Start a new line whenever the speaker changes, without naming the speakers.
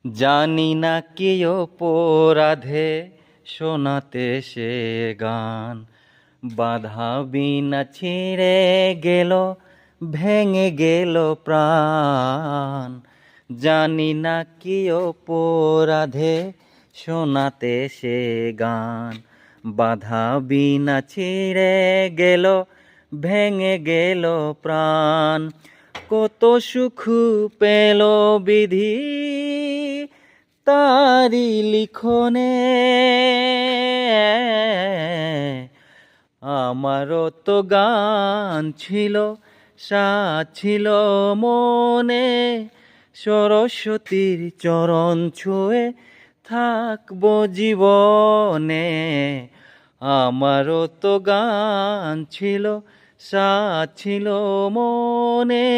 জানি না কি অপরাধে শোনাতে সে গান, বাধা বিনা ছিঁড়ে গেল, ভেঙে গেল প্রাণ। জানি না কি অপরাধে শোনাতে সে গান, বাধা বিনা ছিঁড়ে গেল, ভেঙে গেল প্রাণ। কত সুখ পেল বিধি তারি লিখনে, আমারও তো গান ছিল, সাজ ছিল মনে। সরস্বতীর চরণ ছুঁয়ে থাকবো জীবনে। আমারও তো গান ছিল, সাজ ছিল মনে।